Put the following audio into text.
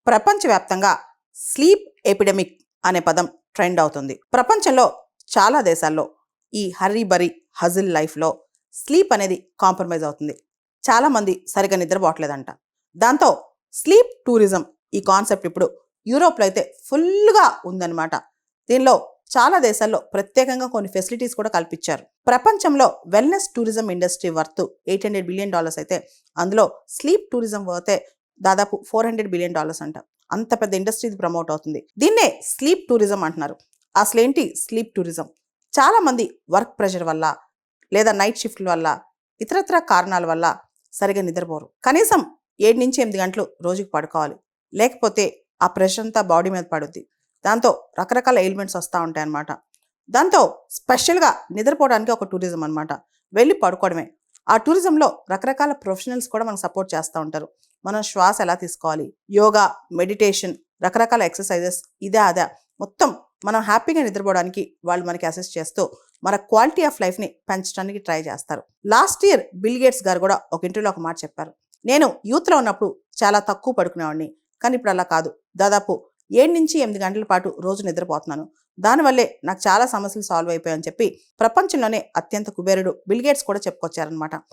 ప్రపంచవ్యాప్తంగా sleep epidemic అనే పదం ట్రెండ్ అవుతుంది. ప్రపంచంలో చాలా దేశాల్లో ఈ హర్రీ బరీ హజిల్ లైఫ్లో స్లీప్ అనేది కాంప్రమైజ్ అవుతుంది. చాలామంది సరిగ్గా నిద్రపోవట్లేదంట. దాంతో స్లీప్ టూరిజం ఈ కాన్సెప్ట్ ఇప్పుడు యూరోప్లో అయితే ఫుల్గా ఉందన్నమాట. దీనిలో చాలా దేశాల్లో ప్రత్యేకంగా కొన్ని ఫెసిలిటీస్ కూడా కల్పించారు. ప్రపంచంలో wellness tourism industry worth $800 billion అయితే అందులో స్లీప్ టూరిజం వర్తే దాదాపు $400 బిలియన్ అంట. అంత పెద్ద ఇండస్ట్రీ ప్రమోట్ అవుతుంది. దీన్నే స్లీప్ టూరిజం అంటున్నారు. అసలేంటి స్లీప్ టూరిజం? చాలామంది వర్క్ ప్రెషర్ వల్ల లేదా నైట్ షిఫ్ట్ల వల్ల ఇతరత్ర కారణాల వల్ల సరిగా నిద్రపోరు. కనీసం 7 నుంచి 8 గంటలు రోజుకి పడుకోవాలి. లేకపోతే ఆ ప్రెషర్ అంతా బాడీ మీద పడుద్ది. దాంతో రకరకాల ఎయిల్మెంట్స్ వస్తూ ఉంటాయి అన్నమాట. దాంతో స్పెషల్గా నిద్రపోవడానికి ఒక టూరిజం అనమాట. వెళ్ళి పడుకోవడమే. ఆ టూరిజంలో రకరకాల ప్రొఫెషనల్స్ కూడా మనకు సపోర్ట్ చేస్తూ ఉంటారు. మనం శ్వాస ఎలా తీసుకోవాలి, యోగా, మెడిటేషన్, రకరకాల ఎక్సర్సైజెస్, ఇదే అదే మొత్తం మనం హ్యాపీగా నిద్రపోవడానికి వాళ్ళు మనకి అసిస్ట్ చేస్తూ మన క్వాలిటీ ఆఫ్ లైఫ్ని పెంచడానికి ట్రై చేస్తారు. లాస్ట్ ఇయర్ బిల్ గేట్స్ గారు కూడా ఒక ఇంటర్వ్యూలో ఒక మాట చెప్పారు. నేను యూత్లో ఉన్నప్పుడు చాలా తక్కువ పడుకునేవాడిని, కానీ ఇప్పుడు అలా కాదు. దాదాపు 7 నుంచి 8 గంటల పాటు రోజు నిద్రపోతున్నాను. దానివల్లే నాకు చాలా సమస్యలు సాల్వ్ అయిపోయాయని చెప్పి ప్రపంచంలోనే అత్యంత కుబేరుడు బిల్ గేట్స్ కూడా చెప్పుకొచ్చారనమాట.